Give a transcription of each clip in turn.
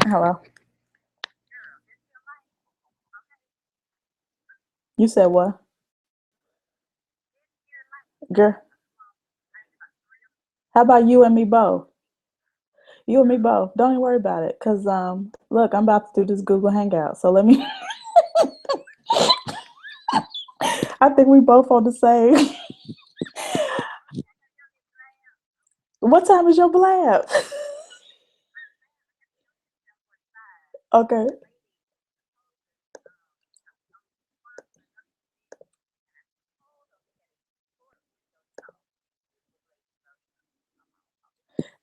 Hello. You said what? Girl, how about you and me both? You and me both. Don't even worry about it. Cause look, I'm about to do this Google Hangout. So let me I think we both on the same. What time is your blab? Okay.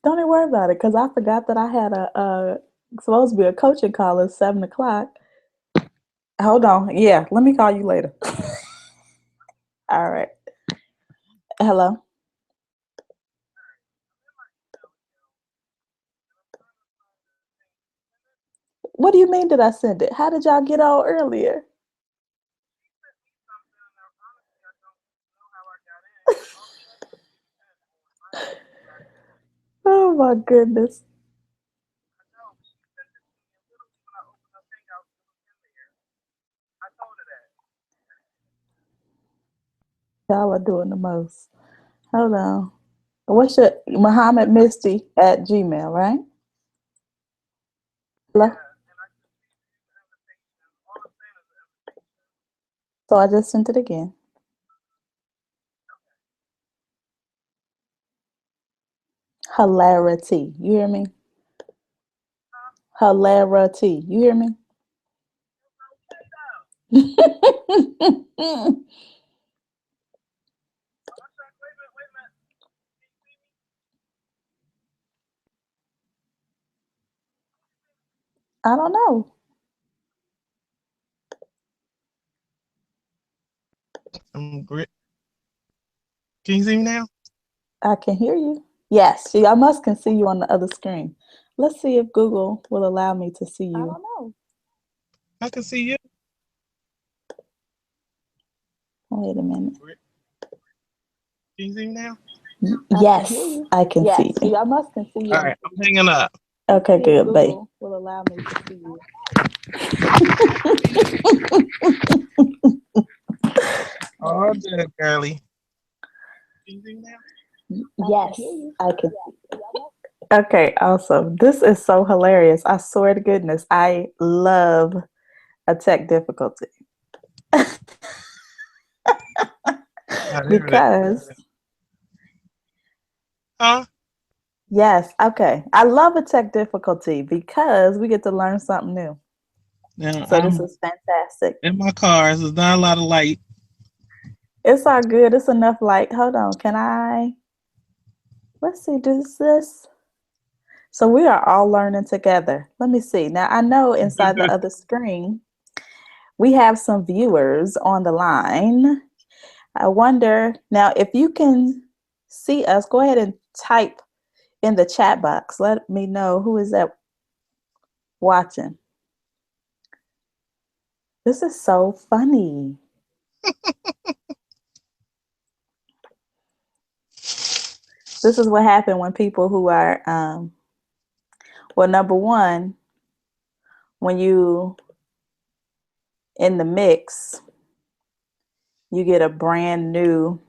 Don't even worry about it. Cause I forgot that I had a supposed to be a coaching call at 7 o'clock. Hold on. Yeah, let me call you later. All right. Hello. What do you mean did I send it? How did y'all get on earlier? Oh my goodness. Y'all are doing the most. Hold on. What's your Muhammad Misty at Gmail, right? Hello? So I just sent it again. Hilarity. You hear me? Hilarity. You hear me? I don't know. Great. Can you see me now? I can hear you. Yes, see, I must can see you on the other screen. Let's see if Google will allow me to see I you. don't know. I can see you. Wait a minute. Can you see me now? Yes, I can Yes, see see, you. I must can see you. All right, I'm hanging up. Okay, See if good, babe. Google will allow me to see you. Oh, good, girly. Can you see me now? Yes, I can see. Okay, awesome. This is so hilarious. I swear to goodness, I love a tech difficulty Oh, there it because, is. Huh? yes, okay. I love a tech difficulty because we get to learn something new. Now So this I'm is fantastic. in my car. So there's not a lot of light. It's all good. It's enough light. Hold on. Let's see, does this? So we are all learning together. Let me see. Now I know inside the other screen, we have some viewers on the line. I wonder now if you can see us, go ahead and type in the chat box. Let me know who is that watching. This is so funny. This is what happened when people who are, well, number one, when you in the mix, you get a brand new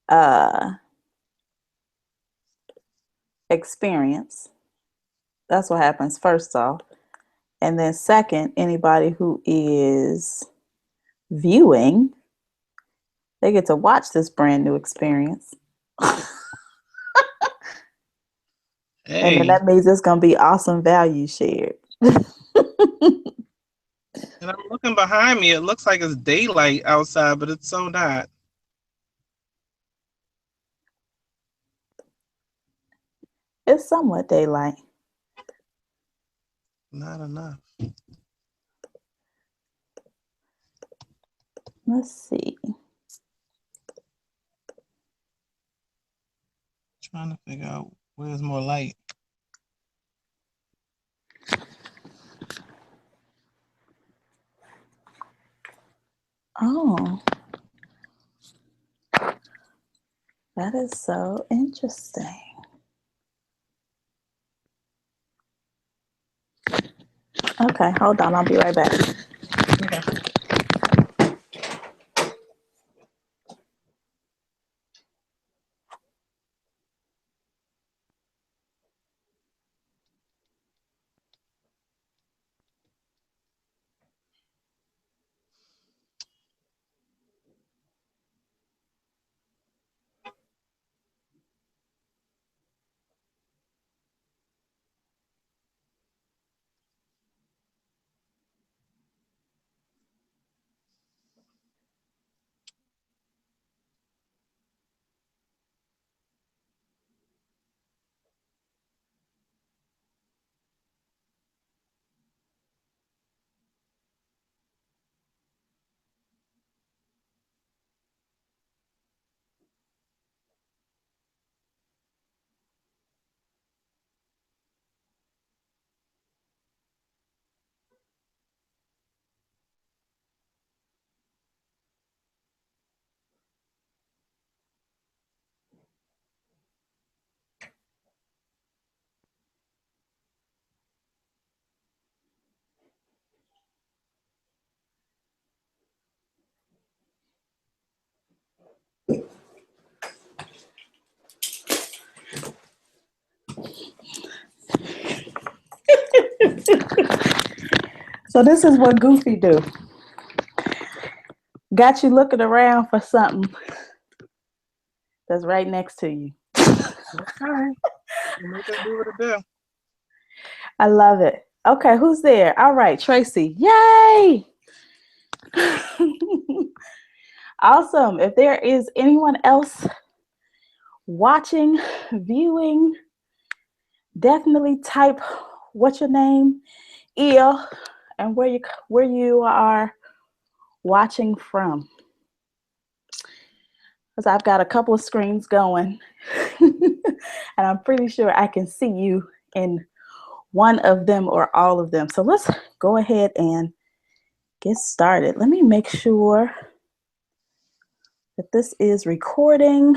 uh, experience. That's what happens first off. And then second, anybody who is viewing, they get to watch this brand new experience. And then Hey, that means it's going to be awesome value shared. and I'm looking behind me. It looks like it's daylight outside, but it's so not. It's somewhat daylight. Not enough. Let's see. Trying to figure out where's more light. Oh, that is so interesting. Okay, hold on. I'll be right back. Okay. So this is what Goofy do. Got you looking around for something that's right next to you. Okay. Make it do what it do. I love it. Okay, who's there? All right, Tracy. Yay! Awesome. If there is anyone else watching, viewing, definitely type what's your name, Eel, and where you are watching from. Because I've got a couple of screens going, and I'm pretty sure I can see you in one of them or all of them. So let's go ahead and get started. Let me make sure that this is recording.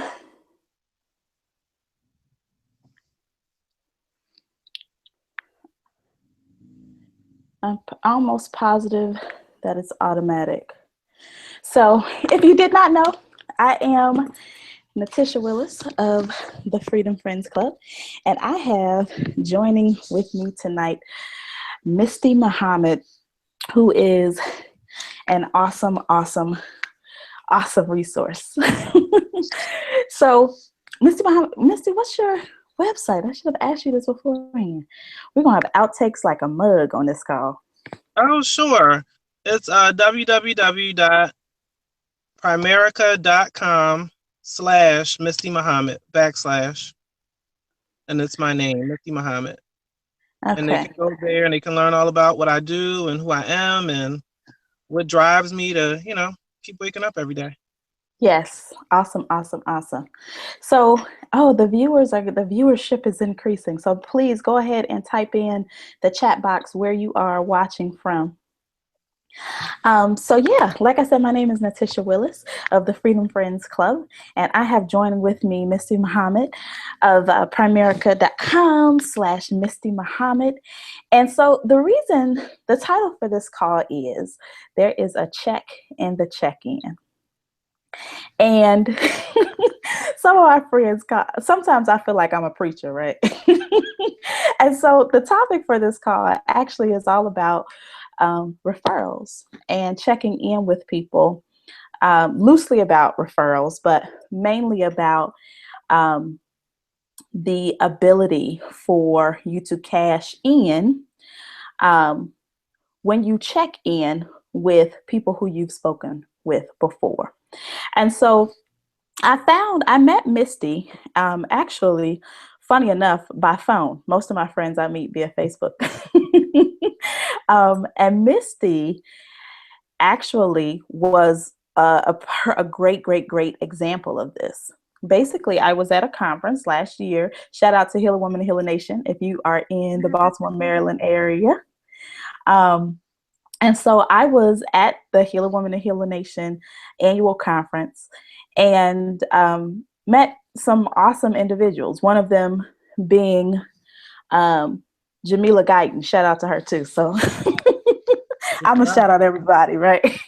I'm almost positive that it's automatic. So if you did not know, I am Natisha Willis of the Freedom Friends Club, and I have joining with me tonight Misty Muhammad, who is an awesome, awesome, awesome resource. So, Misty, what's your website? I should have asked you this beforehand. We're gonna have outtakes like a mug on this call. Oh, sure. It's www.primerica.com/Misty Muhammad / and it's my name, Misty Muhammad. And they Okay. can go there and they can learn all about what I do and who I am and what drives me to, keep waking up every day. Yes. Awesome. Awesome. Awesome. So, the viewership is increasing. So please go ahead and type in the chat box where you are watching from. So yeah, like I said, my name is Natisha Willis of the Freedom Friends Club, and I have joined with me Misty Muhammad of primerica.com/Misty Muhammad. And so the title for this call is There is a Check in the Check-In. And some of our friends, sometimes I feel like I'm a preacher, right? And so the topic for this call actually is all about referrals and checking in with people, loosely about referrals, but mainly about um, the ability for you to cash in um, when you check in with people who you've spoken with before. And so I met Misty, actually, funny enough, by phone. Most of my friends I meet via Facebook. And Misty actually was a great, great, great example of this. Basically, I was at a conference last year. Shout out to Heal a Woman, Heal a Nation if you are in the Baltimore, Maryland area. Um, and so I was at the Heal a Woman and Heal a Nation annual conference and met some awesome individuals. One of them being Jamila Guyton. Shout out to her too. So I'm gonna shout out everybody, right?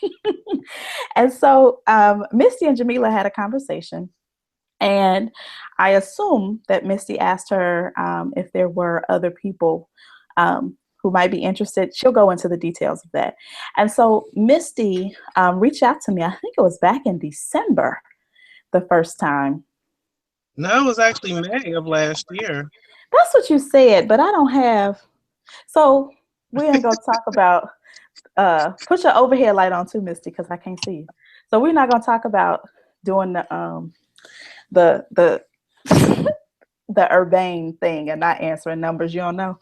And so Misty and Jamila had a conversation, and I assume that Misty asked her if there were other people who might be interested. She'll go into the details of that. And so Misty reached out to me. I think it was back in December the first time. No, it was actually May of last year. That's what you said, but I don't have. So we ain't gonna talk about. Put your overhead light on too, Misty, because I can't see you. So we're not gonna talk about doing the the urbane thing and not answering numbers you don't know.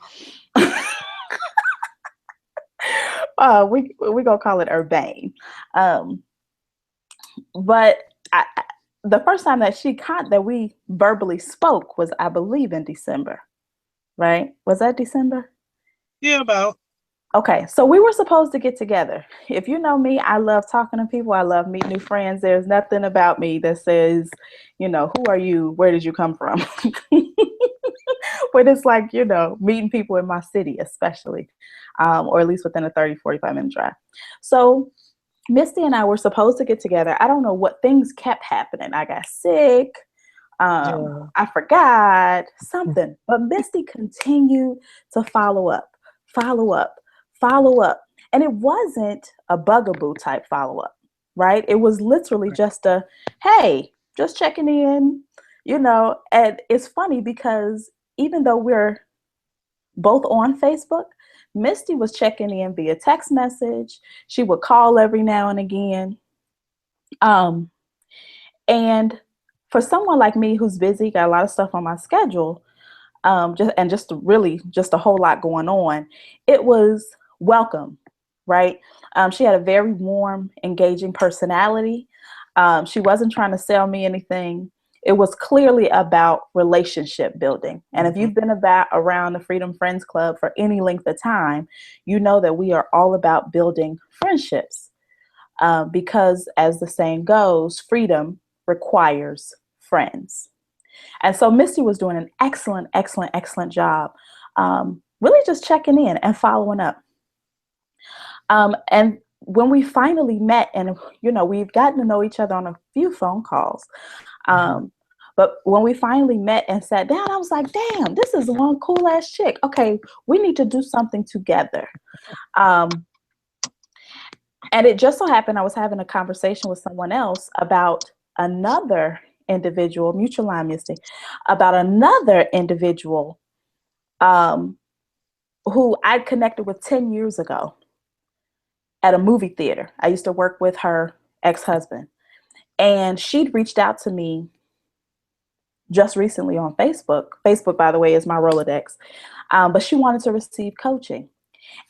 We gonna call it urbane. Um, but the first time that that we verbally spoke was, I believe, in December. Right? Was that December? Yeah, about. Okay, so we were supposed to get together. If you know me, I love talking to people. I love meeting new friends. There's nothing about me that says, who are you? Where did you come from? But it's like, meeting people in my city, especially, or at least within a 30, 45-minute drive. So Misty and I were supposed to get together. I don't know what things kept happening. I got sick. Yeah. I forgot something, but Misty continued to follow up, follow up, follow up. And it wasn't a bugaboo type follow up, right? It was literally just a, hey, just checking in, and it's funny because even though we're both on Facebook, Misty was checking in via text message. She would call every now and again. Um, and for someone like me who's busy, got a lot of stuff on my schedule, just a whole lot going on, it was welcome, right? She had a very warm, engaging personality. She wasn't trying to sell me anything. It was clearly about relationship building. And if Mhm. you've been around the Freedom Friends Club for any length of time, you know that we are all about building friendships. Because as the saying goes, freedom requires friends. And so Misty was doing an excellent, excellent, excellent job, really just checking in and following up. And when we finally met, and we've gotten to know each other on a few phone calls, Mhm. but when we finally met and sat down, I was like, damn, this is one cool ass chick. Okay, we need to do something together. Um, and it just so happened I was having a conversation with someone else about another individual, mutual line Misty, about another individual um, who I connected with 10 years ago at a movie theater. I used to work with her ex-husband, and she'd reached out to me just recently on Facebook. Facebook, by the way, is my Rolodex. But she wanted to receive coaching.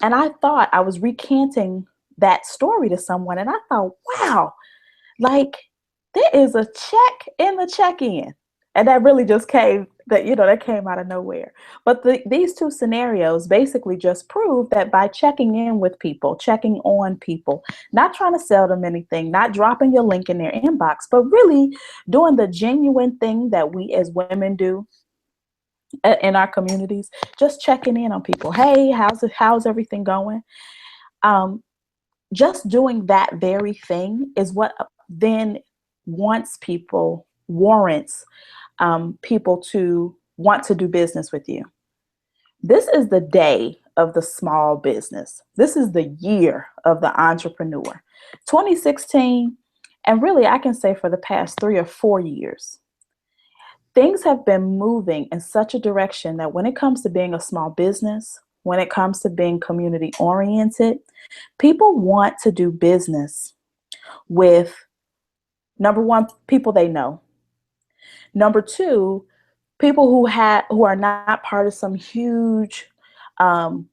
And I thought I was recanting that story to someone, and I thought, wow, like there is a check in the check-in. And that really just that came out of nowhere. But these two scenarios basically just prove that by checking in with people, checking on people, not trying to sell them anything, not dropping your link in their inbox, but really doing the genuine thing that we as women do in our communities, just checking in on people. Hey, how's everything going? Um, just doing that very thing is what then warrants people to want to do business with you. This is the day of the small business. This is the year of the entrepreneur. 2016, and really I can say for the past 3 or 4 years, things have been moving in such a direction that when it comes to being a small business, when it comes to being community oriented, people want to do business with, number one, people they know. Number two, people who are not part of um,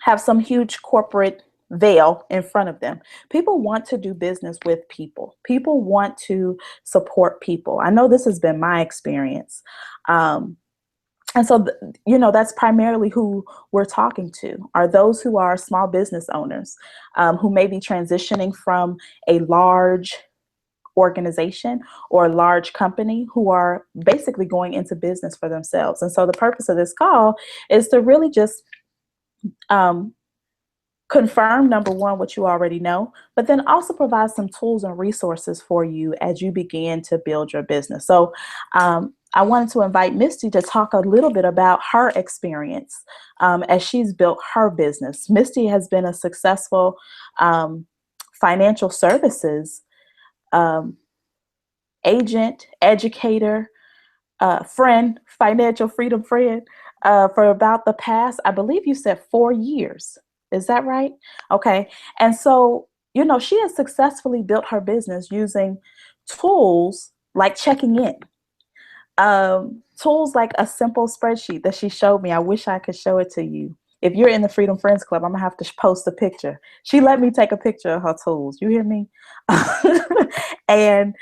have some huge corporate veil in front of them. People want to do business with people. People want to support people. I know this has been my experience. Um, and so, that's primarily who we're talking to, are those who are small business owners, who may be transitioning from a large organization or a large company, who are basically going into business for themselves. And so the purpose of this call is to really just um, confirm, number one, what you already know, but then also provide some tools and resources for you as you begin to build your business. So I wanted to invite Misty to talk a little bit about her experience as she's built her business. Misty has been a successful financial services um, agent, educator, friend, financial freedom friend, for about the past, I believe you said 4 years. Is that right? Okay. And so, she has successfully built her business using tools like checking in, tools like a simple spreadsheet that she showed me. I wish I could show it to you. If you're in the Freedom Friends Club, I'm gonna have to post a picture. She let me take a picture of her tools. You hear me? And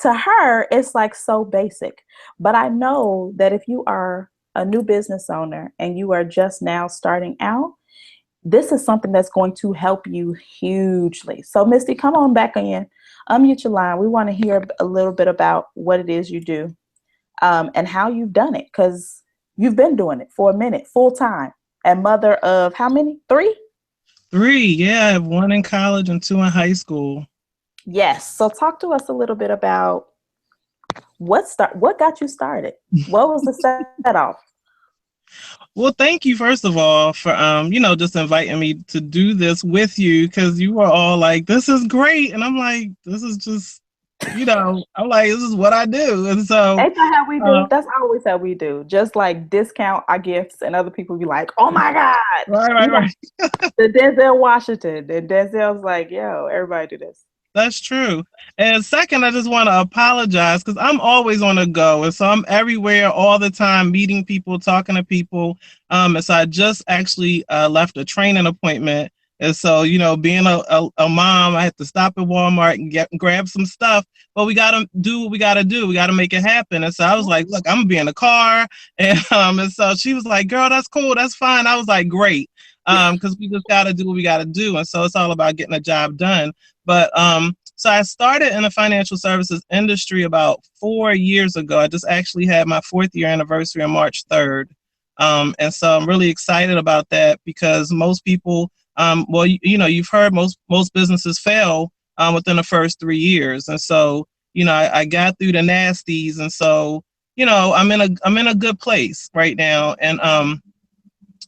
to her, it's like so basic. But I know that if you are a new business owner and you are just now starting out, this is something that's going to help you hugely. So, Misty, come on back in, unmute your line. We want to hear a little bit about what it is you do, and how you've done it, because you've been doing it for a minute, full time, and mother of how many? Three? Three, yeah, I have one in college and two in high school. Yes. So talk to us a little bit about what got you started. What was the set off? Well, thank you first of all for just inviting me to do this with you, because you were all like, "This is great," and I'm like, "This is just," I'm like, "This is what I do," and so. Ain't that how we Uh, do? That's always how we do. Just like discount our gifts, and other people be like, "Oh my God, right, you right, got right. the Denzel Washington." And Denzel's like, "Yo, everybody do this." That's true. And second, I just want to apologize because I'm always on the go. And so I'm everywhere all the time, meeting people, talking to people. And so I just actually left a training appointment. And so, being a mom, I had to stop at Walmart and grab some stuff. But we got to do what we got to do. We got to make it happen. And so I was like, look, I'm going to be in the car. And so she was like, girl, that's cool. That's fine. I was like, great. Because we just got to do what we got to do. And so it's all about getting a job done. But so I started in the financial services industry about 4 years ago. I just actually had my 4th year anniversary on March 3rd. And so I'm really excited about that because most people, well, you've heard most businesses fail within the first 3 years. And so, I got through the nasties. And so, I'm in a good place right now. And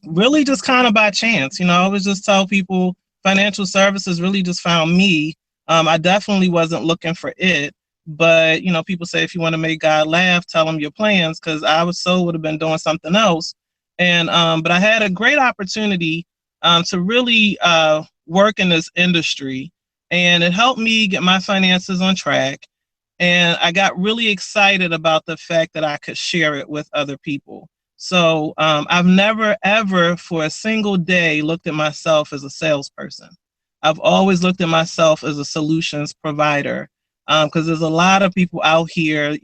really just kind of by chance. I always just tell people financial services really just found me. I definitely wasn't looking for it, but people say if you want to make God laugh, tell him your plans, because I would have been doing something else. And but I had a great opportunity to really work in this industry, and it helped me get my finances on track. And I got really excited about the fact that I could share it with other people. So I've never, ever for a single day looked at myself as a salesperson. I've always looked at myself as a solutions provider, because there's a lot of people out here,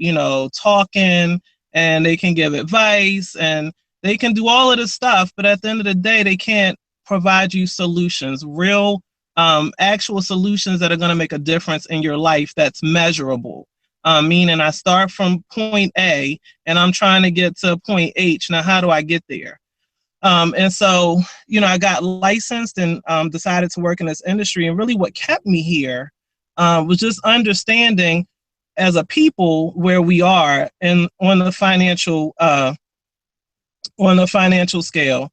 talking, and they can give advice and they can do all of this stuff. But at the end of the day, they can't provide you solutions, real, actual solutions that are going to make a difference in your life that's measurable. Meaning I start from point A and I'm trying to get to point H. Now, how do I get there? And so, I got licensed and decided to work in this industry. And really what kept me here was just understanding as a people where we are and on the financial scale.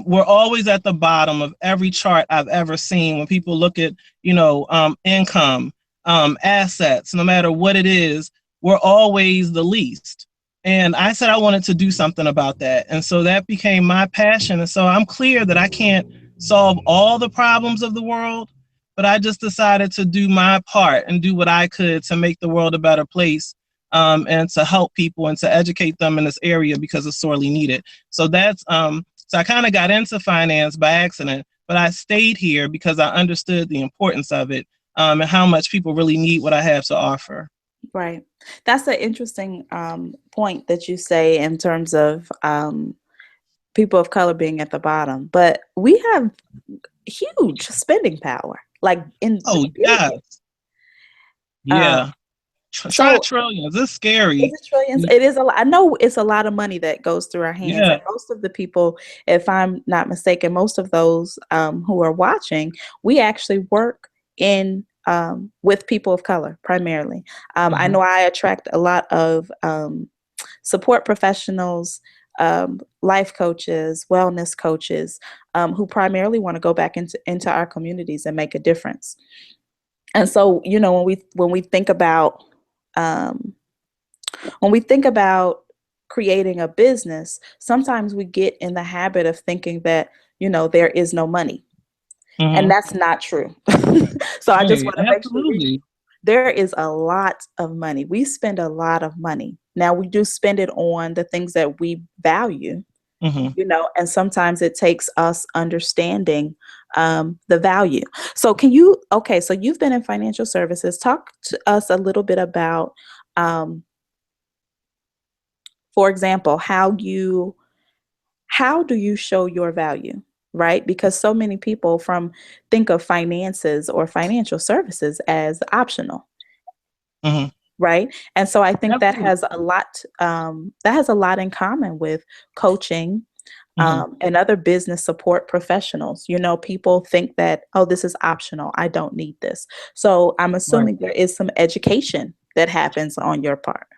We're always at the bottom of every chart I've ever seen when people look at, income, assets, no matter what it is, we're always the least. And I said I wanted to do something about that. And so that became my passion. And so I'm clear that I can't solve all the problems of the world, but I just decided to do my part and do what I could to make the world a better place, and to help people and to educate them in this area because it's sorely needed. So so I kind of got into finance by accident, but I stayed here because I understood the importance of it, and how much people really need what I have to offer. Right. That's an interesting point that you say in terms of people of color being at the bottom. But we have huge spending power, like in the Oh, billions. yes. Uh, Yeah. Try So trillions. It's is scary. it trillions? It is a lot. I know it's a lot of money that goes through our hands. Yeah. And most of the people, if I'm not mistaken, most of those who are watching, we actually work in with people of color primarily. I Hmm. know I attract a lot of support professionals, life coaches, wellness coaches, who primarily want to go back into our communities and make a difference. And so, um, when we think about creating a business, sometimes we get in the habit of thinking that, there is no money. And Hmm. that's not true. So I just Right. want to make sure Absolutely. there is a lot of money. We spend a lot of money. Now we do spend it on the things that we value, Hmm. and sometimes it takes us understanding the value. So you've been in financial services. Talk to us a little bit about, um, for example, how do you show your value, right? Because so many people from think of finances or financial services as optional, Hmm. right? And so I think that Absolutely. has a lot in common with coaching, Hmm. and other business support professionals. People think that, oh, this is optional, I don't need this. So I'm Right. assuming there is some education that happens on your part.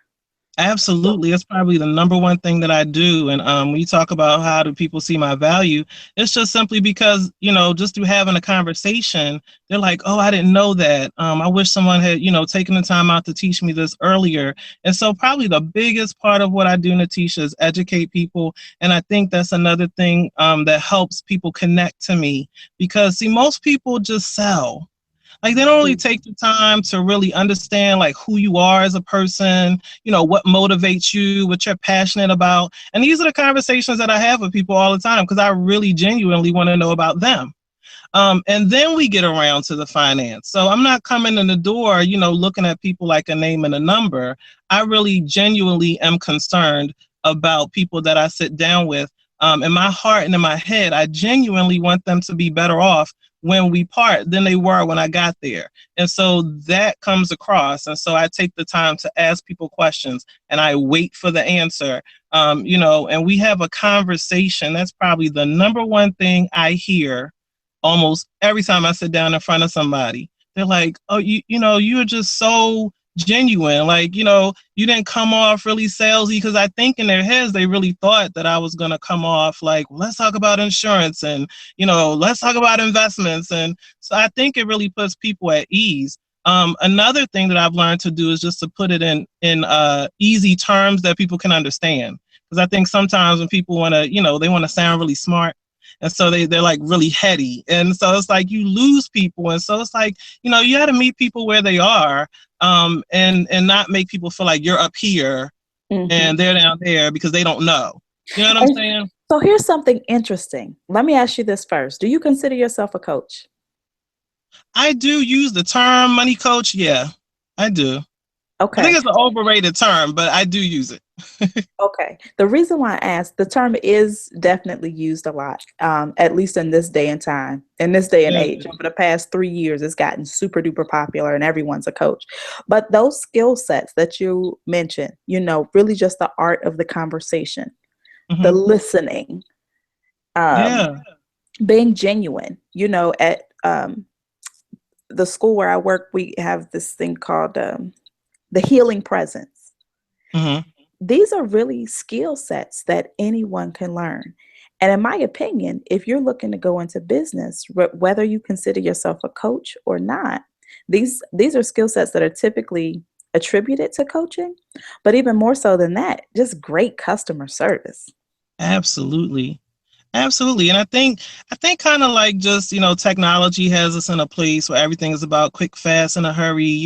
Absolutely. It's probably the number one thing that I do. And when you talk about how do people see my value, it's just simply because, just through having a conversation, they're like, oh, I didn't know that. I wish someone had, taken the time out to teach me this earlier. And so probably the biggest part of what I do, Natisha, is educate people. And I think that's another thing that helps people connect to me because, see, most people just sell. Like they don't really take the time to really understand like who you are as a person, what motivates you, what you're passionate about. And these are the conversations that I have with people all the time because I really genuinely want to know about them. And then we get around to the finance. So I'm not coming in the door, looking at people like a name and a number. I really genuinely am concerned about people that I sit down with. In my heart and in my head, I genuinely want them to be better off when we part than they were when I got there. And so that comes across. And so I take the time to ask people questions and I wait for the answer. And we have a conversation. That's probably the number one thing I hear almost every time I sit down in front of somebody. They're like, oh, you're just so genuine. Like, you didn't come off really salesy because I think in their heads they really thought that I was gonna come off like, well, let's talk about insurance and let's talk about investments. And so I think it really puts people at ease. Another thing that I've learned to do is just to put it in easy terms that people can understand. Because I think sometimes when people want to, they want to sound really smart, and so they're like really heady, and so it's like you lose people. And so it's like you got to meet people where they are, and not make people feel like you're up here Mhm. and they're down there because they don't know. You know what I'm And saying? so here's something interesting. Let me ask you this first. Do you consider yourself a coach? I do use the term money coach. Yeah, I do. I Okay. think it's an overrated term, but I do use it. Okay. The reason why I asked, the term is definitely used a lot, at least in this day and time, in this day and Yeah. age. Over the past 3 years, it's gotten super duper popular and everyone's a coach. But those skill sets that you mentioned, really just the art of the conversation, the Hmm. listening, um, Yeah. being genuine, at the school where I work, we have this thing called the healing presence. Hmm. These are really skill sets that anyone can learn. And in my opinion, if you're looking to go into business, whether you consider yourself a coach or not, these are skill sets that are typically attributed to coaching, but even more so than that, just great customer service. Absolutely. Absolutely. And I think kind of like just, technology has us in a place where everything is about quick, fast, in a hurry,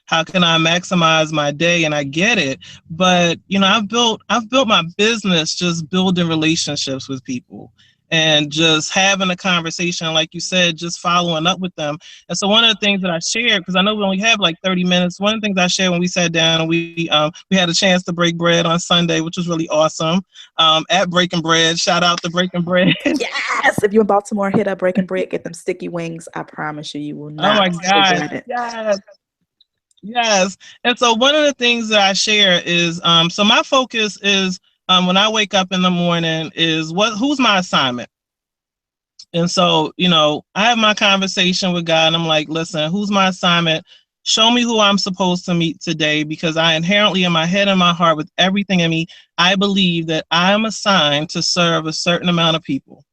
how can I maximize my day? And I get it. But, I've built my business just building relationships with people and just having a conversation, like you said, just following up with them. And so one of the things that I shared, because I know we only have like 30 minutes, one of the things I shared when we sat down and we had a chance to break bread on Sunday, which was really awesome, at Breaking Bread. Shout out to Breaking Bread. Yes, if you're in Baltimore, hit up Breaking Bread, get them sticky wings. I promise you, you will Oh not my gosh. regret it. Yes. Yes. And so one of the things that I share is so my focus is when I wake up in the morning is who's my assignment. And so, I have my conversation with God and I'm like, listen, who's my assignment? Show me who I'm supposed to meet today because I inherently in my head and my heart with everything in me, I believe that I am assigned to serve a certain amount of people.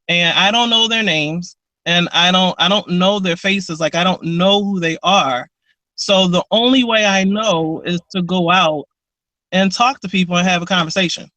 And I don't know their names and I don't know their faces, like I don't know who they are. So the only way I know is to go out and talk to people and have a conversation.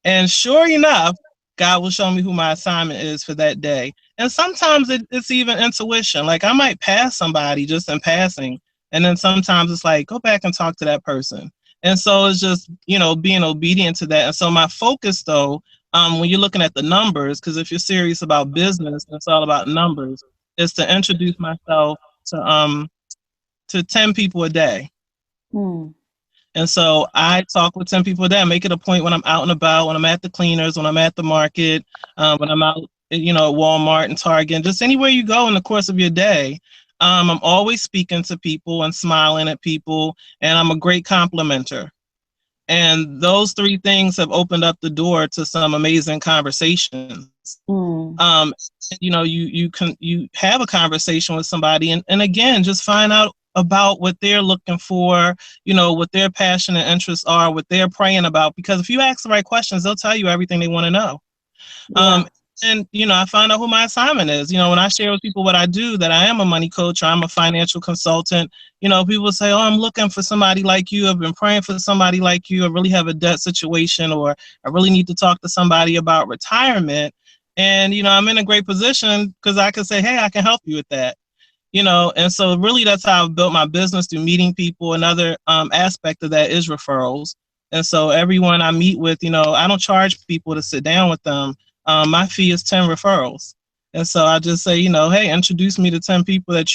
And sure enough, God will show me who my assignment is for that day. And sometimes it's even intuition. Like I might pass somebody just in passing. And then sometimes it's like, go back and talk to that person. And so it's just, being obedient to that. And so my focus though, when you're looking at the numbers, because if you're serious about business, it's all about numbers, is to introduce myself to 10 people a day. Mm, And so I talk with 10 people a day. I make it a point when I'm out and about, when I'm at the cleaners, when I'm at the market, when I'm out, at Walmart and Target, and just anywhere you go in the course of your day. I'm always speaking to people and smiling at people, and I'm a great complimenter. And those three things have opened up the door to some amazing conversations. mm, You have a conversation with somebody and again just find out about what they're looking for, what their passion and interests are, what they're praying about, because if you ask the right questions they'll tell you everything they want to know. yeah. And I find out who my assignment is. When I share with people what I do, that I am a money coach or I'm a financial consultant, people say, oh, I'm looking for somebody like you. I've been praying for somebody like you. I really have a debt situation, or I really need to talk to somebody about retirement. And, I'm in a great position because I can say, hey, I can help you with that. And so really that's how I've built my business, through meeting people. Another aspect of that is referrals. And so everyone I meet with, I don't charge people to sit down with them. My fee is 10 referrals. And so I just say, hey, introduce me to 10 people that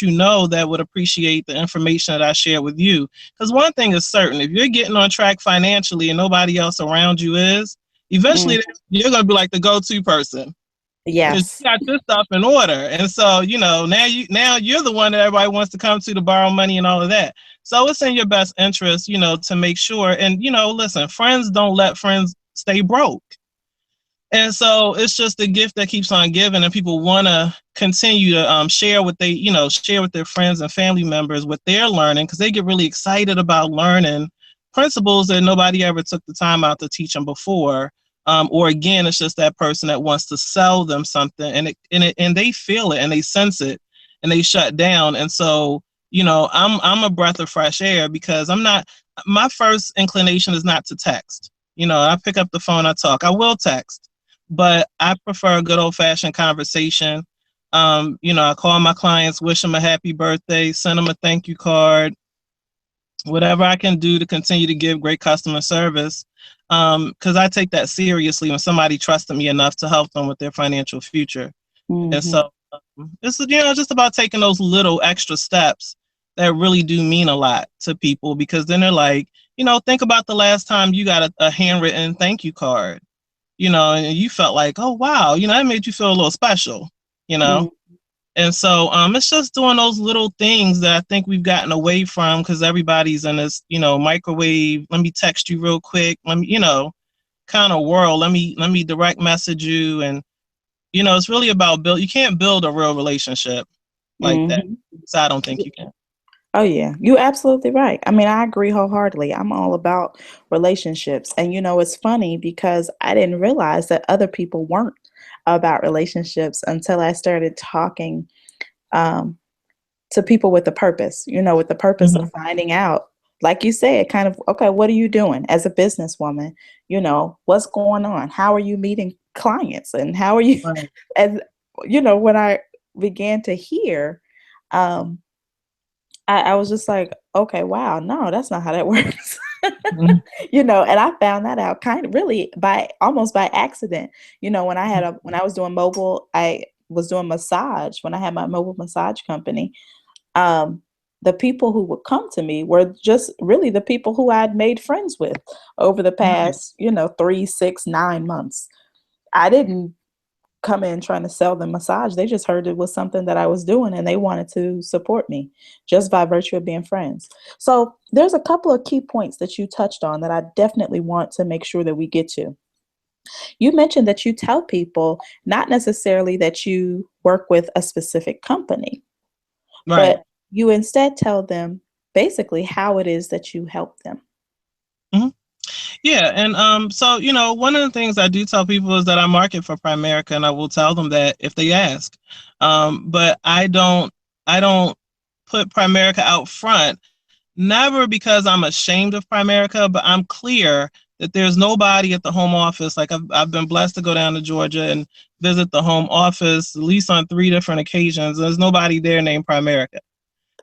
that would appreciate the information that I share with you. Because one thing is certain, if you're getting on track financially and nobody else around you is, Mm, eventually you're going to be like the go-to person because yes. you got your stuff in order. And so, now you're the one that everybody wants to come to borrow money and all of that. So it's in your best interest, to make sure. And, listen, friends don't let friends stay broke. And so it's just a gift that keeps on giving, and people want to continue to share what share with their friends and family members what they're learning, because they get really excited about learning principles that nobody ever took the time out to teach them before. Or again, it's just that person that wants to sell them something, and they feel it and they sense it, and they shut down. And so, I'm a breath of fresh air, because I'm not. My first inclination is not to text. I pick up the phone, I talk. I will text, but I prefer a good old fashioned conversation. I call my clients, wish them a happy birthday, send them a thank you card, whatever I can do to continue to give great customer service. Because I take that seriously when somebody trusted me enough to help them with their financial future. And Hmm. so it's just about taking those little extra steps that really do mean a lot to people, because then they're like, think about the last time you got a handwritten thank you card, and you felt like, oh wow, that made you feel a little special, you know. Mm, And so it's just doing those little things that I think we've gotten away from, because everybody's in this, microwave. Let me text you real quick. Let me, kind of world. Let me direct message you, and it's really about build. You can't build a real relationship like that. hmm. So I don't think you can. Oh yeah, you're absolutely right. I mean, I agree wholeheartedly. I'm all about relationships. And it's funny because I didn't realize that other people weren't about relationships until I started talking um, to people with a purpose, with the purpose of Mm-hmm. finding out, like you said, kind of, okay, what are you doing as a businesswoman? What's going on? How are you meeting clients? And how are you, Right. and, when I began to hear, um, I was just like, okay, wow, no, that's not how that works. Mm-hmm. And I found that out kind of really by almost by accident. When I was doing mobile, I was doing massage when I had my mobile massage company. Um, the people who would come to me were just really the people who I'd made friends with over the Right. past, 3, 6, 9 months. I didn't come in trying to sell them massage. They just heard it was something that I was doing and they wanted to support me just by virtue of being friends. So there's a couple of key points that you touched on that I definitely want to make sure that we get to. You mentioned that you tell people not necessarily that you work with a specific company, Right. but you instead tell them basically how it is that you help them. hmm Yeah, and so one of the things I do tell people is that I market for Primerica, and I will tell them that if they ask. But I don't put Primerica out front, never because I'm ashamed of Primerica, but I'm clear that there's nobody at the home office. Like I've been blessed to go down to Georgia and visit the home office at least on 3 different occasions. There's nobody there named Primerica.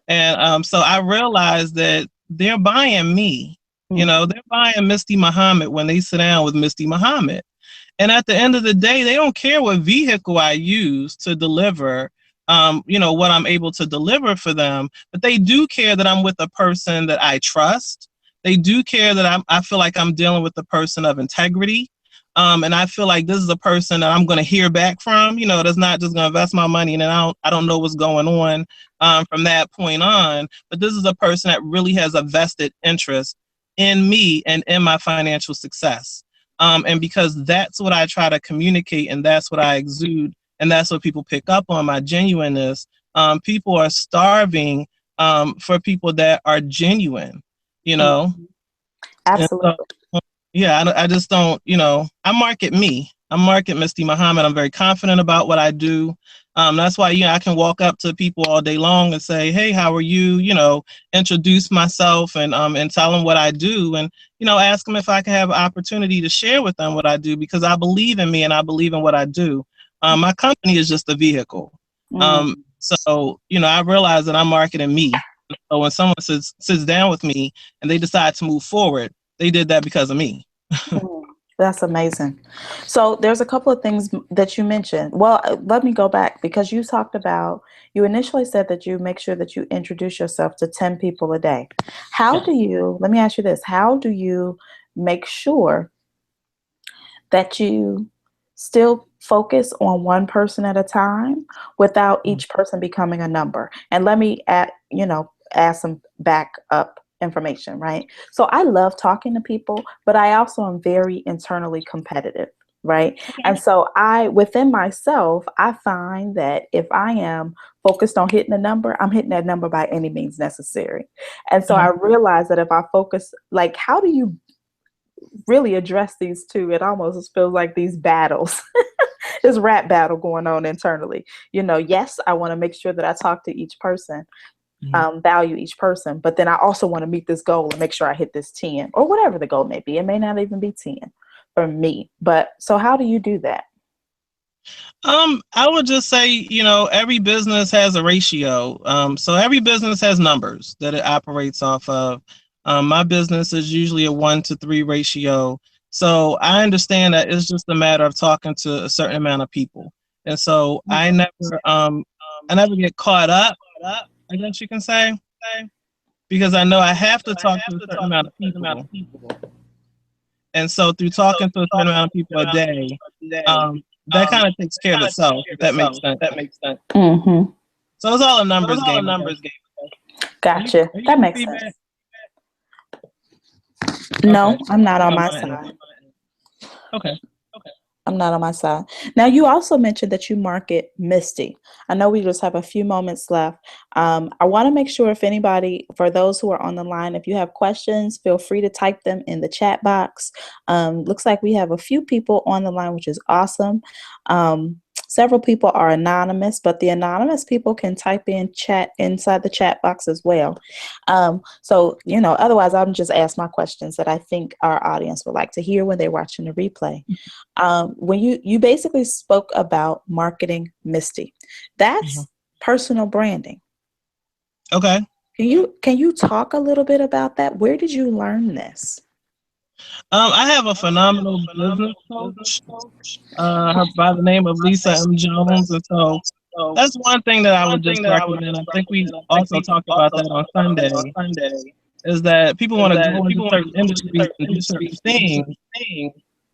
And so I realized that they're buying me. Mm, They're buying Misty Muhammad when they sit down with Misty Muhammad. And at the end of the day, they don't care what vehicle I use to deliver, what I'm able to deliver for them. But they do care that I'm with a person that I trust. They do care that I feel like I'm dealing with a person of integrity. And I feel like this is a person that I'm going to hear back from, that's not just going to invest my money and then I don't know what's going on from that point on. But this is a person that really has a vested interest in me and in my financial success. And because that's what I try to communicate and that's what I exude and that's what people pick up on, my genuineness, people are starving for people that are genuine, you mm, know? And so, absolutely. yeah, I just don't, I market me. I market Misty Muhammad. I'm very confident about what I do. That's why, I can walk up to people all day long and say, hey, how are you? Introduce myself and tell them what I do. And, ask them if I can have an opportunity to share with them what I do because I believe in me and I believe in what I do. My company is just a vehicle. Mm, So, I realize that I'm marketing me. So when someone sits down with me and they decide to move forward, they did that because of me. mm. That's amazing. So there's a couple of things that you mentioned. Well, let me go back because you initially said that you make sure that you introduce yourself to 10 people a day. Yeah. Let me ask you this, how do you make sure that you still focus on one person at a time without each person becoming a number? And let me add some backup information, right? So I love talking to people, but I also am very internally competitive, right? And so within myself, I find that if I am focused on hitting a number, I'm hitting that number by any means necessary. And so I Okay. realize that if I focus, like, how do you really address these two? It almost feels like these battles, this rap battle going on internally. Yes, I want to make sure that I talk to each person, Mhm. value each person, but then I also want to meet this goal and make sure I hit this 10 or whatever the goal may be. It may not even be 10 for me. But so how do you do that? I would just say, every business has a ratio. So every business has numbers that it operates off of. My business is usually a 1-to-3 ratio. So I understand that it's just a matter of talking to a certain amount of people. And so I never get caught up, I guess you can say, because I know I have to talk to a certain amount of people. And so through talking to a certain amount of people a day, that kind of takes care of itself, if that makes sense. Mm-hmm. So it's all a numbers game, I guess. Are you Gotcha. are you That getting makes feedback? sense. No, Okay. I'm not It's on on my my end. side. Okay. I'm not on my side. Now, you also mentioned that you market Misty. I know we just have a few moments left. I want to make sure if anybody, for those who are on the line, if you have questions, feel free to type them in the chat box. Looks like we have a few people on the line, which is awesome. Several people are anonymous, but the anonymous people can type in chat inside the chat box as well. Otherwise, I'm just ask my questions that I think our audience would like to hear when they're watching the replay. When you basically spoke about marketing Misty, Mhm. that's personal branding. Okay. Can you talk a little bit about that? Where did you learn this? I have a phenomenal business coach by the name of Lisa M. Jones. And so that's one thing that I would just recommend. I think we also talked about that on Sunday, is that people want to go into certain industries and do certain things,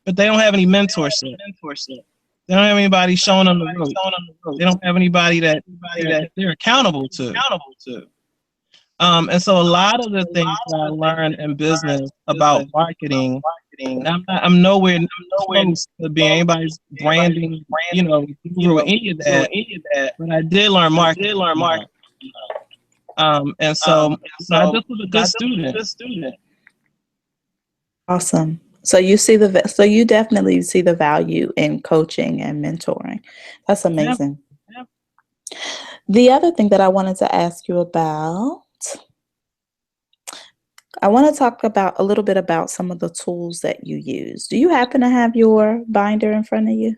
but they don't have any mentorship. They don't have anybody showing them the rope. They don't have anybody that they're accountable to. And so a lot of the things that I learned in business about marketing, and I'm nowhere close to being anybody's branding, guru or any of that, but I did learn marketing. And so I just was a good student. Awesome. So so you definitely see the value in coaching and mentoring. That's Yeah. amazing. The other thing that I wanted to ask you about, I want to talk about a little bit about some of the tools that you use. Do you happen to have your binder in front of you?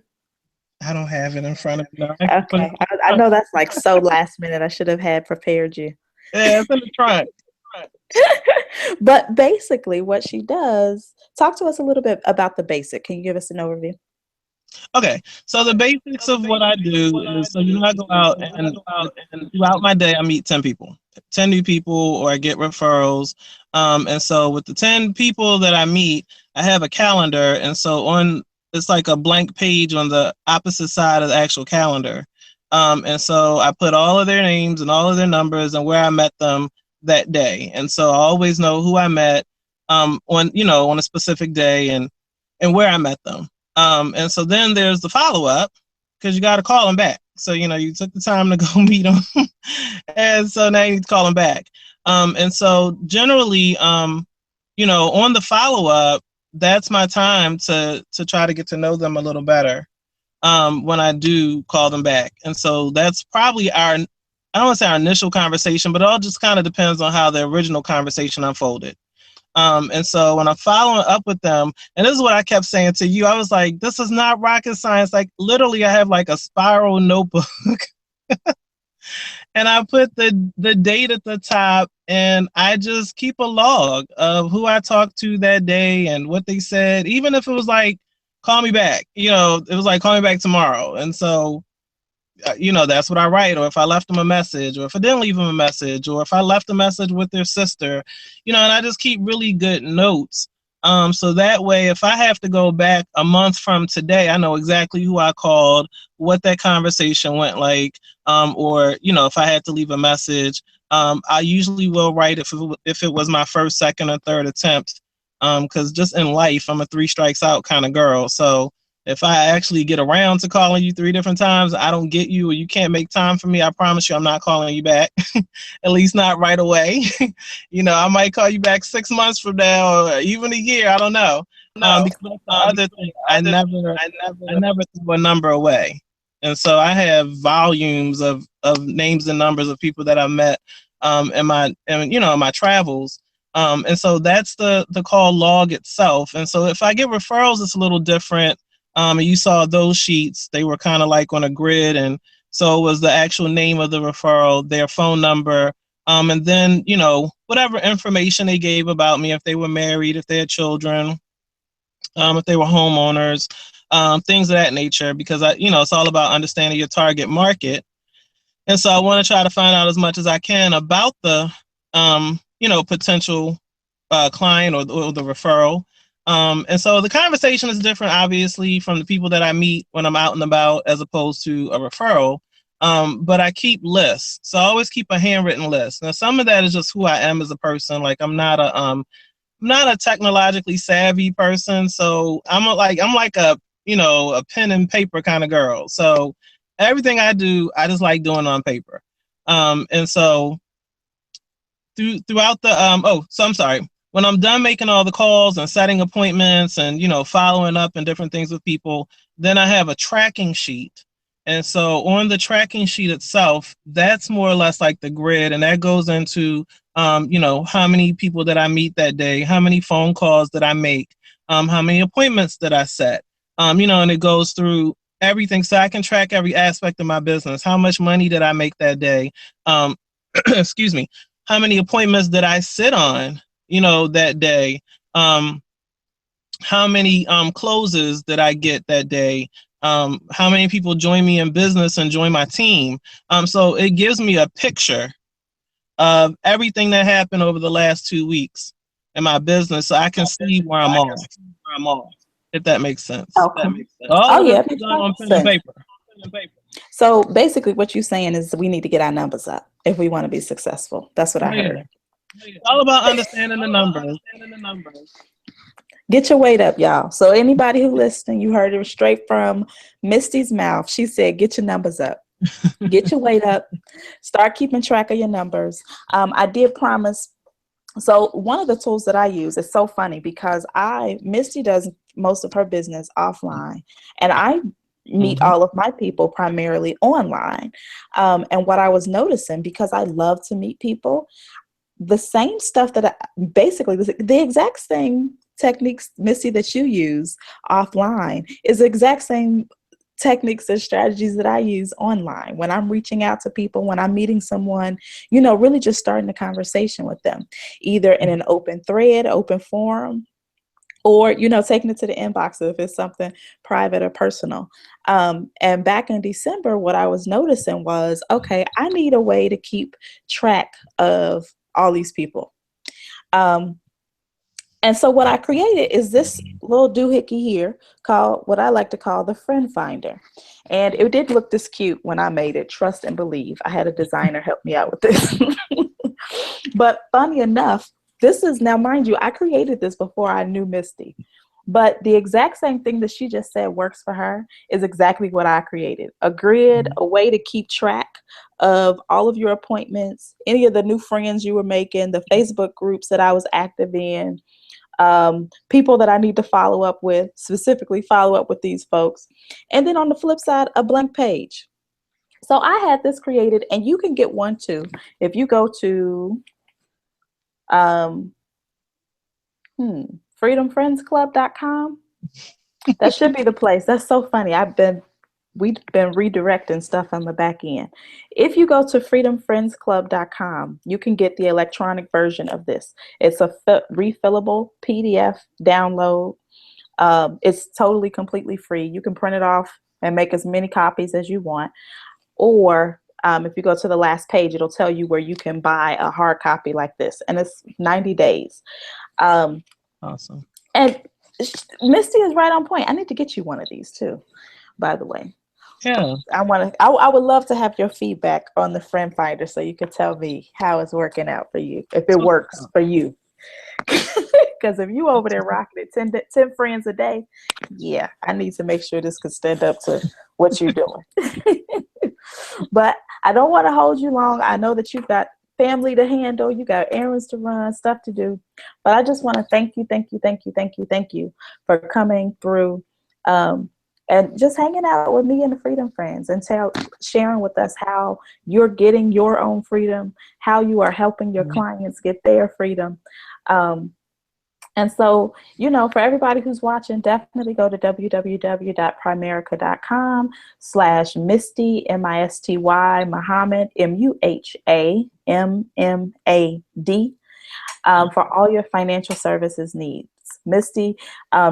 I don't have it in front of me. No, I can put it Okay. I know that's like so last minute. I should have had prepared you. yeah, it's in the trunk. But basically, what she does, talk to us a little bit about the basic. Can you give us an overview? Okay, so the basics of what I do is, so I go out and throughout my day I meet 10 people, 10 new people, or I get referrals. And so with the 10 people that I meet, I have a calendar, and so on it's like a blank page on the opposite side of the actual calendar. And so I put all of their names and all of their numbers and where I met them that day, and so I always know who I met on on a specific day and where I met them. And so then there's the follow up because you got to call them back. So, you took the time to go meet them. And so now you need to call them back. And so generally, on the follow up, that's my time to try to get to know them a little better when I do call them back. And so that's probably I don't want to say our initial conversation, but it all just kind of depends on how the original conversation unfolded. And so when I'm following up with them, and this is what I kept saying to you, I was like, this is not rocket science. Like literally I have like a spiral notebook and I put the date at the top and I just keep a log of who I talked to that day and what they said, even if it was like, call me back, it was like, call me back tomorrow. And so that's what I write, or if I left them a message, or if I didn't leave them a message, or if I left a message with their sister, and I just keep really good notes. So that way, if I have to go back a month from today, I know exactly who I called, what that conversation went like, or, if I had to leave a message, I usually will write if it was my first, second, or third attempt, because just in life, I'm a 3 strikes out kind of girl. So if I actually get around to calling you 3 different times, I don't get you or you can't make time for me, I promise you I'm not calling you back. At least not right away. I might call you back 6 months from now or even a year. I don't know. Because that's the other thing. I never throw a number away. And so I have volumes of names and numbers of people that I've met in my travels. And so that's the call log itself. And so if I get referrals, it's a little different. And you saw those sheets, they were kind of like on a grid. And so it was the actual name of the referral, their phone number, and then, whatever information they gave about me, if they were married, if they had children, if they were homeowners, things of that nature, because it's all about understanding your target market. And so I want to try to find out as much as I can about the, potential client or the referral. And so the conversation is different, obviously, from the people that I meet when I'm out and about as opposed to a referral. But I keep lists. So I always keep a handwritten list. Now, some of that is just who I am as a person. Like I'm not a technologically savvy person. So I'm like a pen and paper kind of girl. So everything I do, I just like doing on paper. And so throughout the so I'm sorry, when I'm done making all the calls and setting appointments and following up and different things with people, then I have a tracking sheet. And so on the tracking sheet itself, that's more or less like the grid, and that goes into how many people that I meet that day, how many phone calls that I make, how many appointments that I set, and it goes through everything, so I can track every aspect of my business. How much money did I make that day? Excuse me. How many appointments did I sit on, that day? How many closes did I get that day? How many people join me in business and join my team? So it gives me a picture of everything that happened over the last 2 weeks in my business, so I can see where I'm off. if that makes sense. Okay. All Oh of this yeah, is it makes done on total pen and sense. paper. So basically, what you're saying is we need to get our numbers up if we want to be successful. That's what I Oh yeah. heard. It's all about understanding the numbers. Get your weight up, y'all. So anybody who listening, you heard it straight from Misty's mouth. She said, "Get your numbers up. Get your weight up. Start keeping track of your numbers." I did promise. So one of the tools that I use is so funny because Misty does most of her business offline, and I meet Hmm. all of my people primarily online. And what I was noticing, because I love to meet people, the same stuff that basically the exact same techniques, Missy, that you use offline is the exact same techniques and strategies that I use online when I'm reaching out to people, when I'm meeting someone, really just starting a conversation with them, either in an open thread, open forum, or taking it to the inbox if it's something private or personal. And back in December, what I was noticing was, okay, I need a way to keep track of all these people. um, and so what I created is this little doohickey here called what I like to call the friend finder. And it did look this cute when I made it, trust and believe. I had a designer help me out with this. But funny enough, this is now, mind you, I created this before I knew Misty. But the exact same thing that she just said works for her is exactly what I created. A grid, a way to keep track of all of your appointments, any of the new friends you were making, the Facebook groups that I was active in, people that I need to follow up with, specifically follow up with these folks. And then on the flip side, a blank page. So I had this created, and you can get one too. If you go to um, freedomfriendsclub.com, that should be the place. That's so funny. We've been redirecting stuff on the back end. If you go to freedomfriendsclub.com, you can get the electronic version of this. It's a refillable PDF download. It's totally completely free. You can print it off and make as many copies as you want. Or if you go to the last page, it'll tell you where you can buy a hard copy like this. And it's 90 days. Um, Awesome. and Misty is right on point. I need to get you one of these too, by the way. Yeah. I would love to have your feedback on the friend finder so you could tell me how it's working out for you, if it works for you. Because if you over there rocking it 10 friends a day, yeah, I need to make sure this can stand up to what you're doing. But I don't want to hold you long. I know that you've got family to handle, you got errands to run, stuff to do. But I just want to thank you for coming through, and just hanging out with me and the Freedom Friends, and sharing with us how you're getting your own freedom, how you are helping your clients get their freedom. Um, and so, for everybody who's watching, definitely go to www.primerica.com/Misty, Misty, Muhammad, Muhammad, for all your financial services needs. Misty,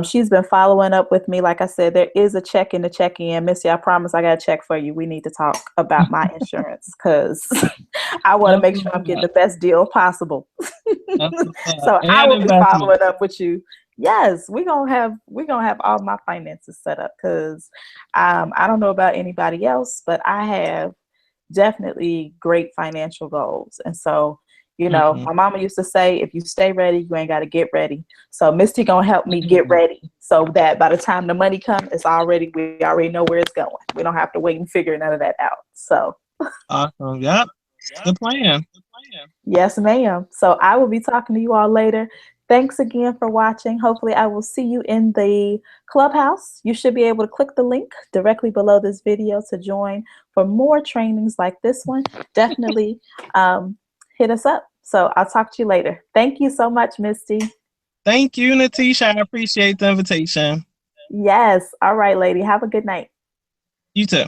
she's been following up with me. Like I said, there is a check in the check-in. Misty, I promise I got a check for you. We need to talk about my insurance because I want to That's make what's sure I'm getting up. the best deal possible. That's what's up. So I And will be investment. following up with you. Yes, we're gonna have all my finances set up because I don't know about anybody else, but I have definitely great financial goals. And so, Hmm. my mama used to say, if you stay ready, you ain't got to get ready. So Misty gonna help me get Mhm. ready so that by the time the money comes, we already know where it's going. We don't have to wait and figure none of that out. So Awesome. Yep. It's the plan. yes, ma'am. So I will be talking to you all later. Thanks again for watching. Hopefully, I will see you in the clubhouse. You should be able to click the link directly below this video to join for more trainings like this one. Definitely hit us up. So I'll talk to you later. Thank you so much, Misty. Thank you, Natisha. I appreciate the invitation. Yes. All right, lady. Have a good night. You too.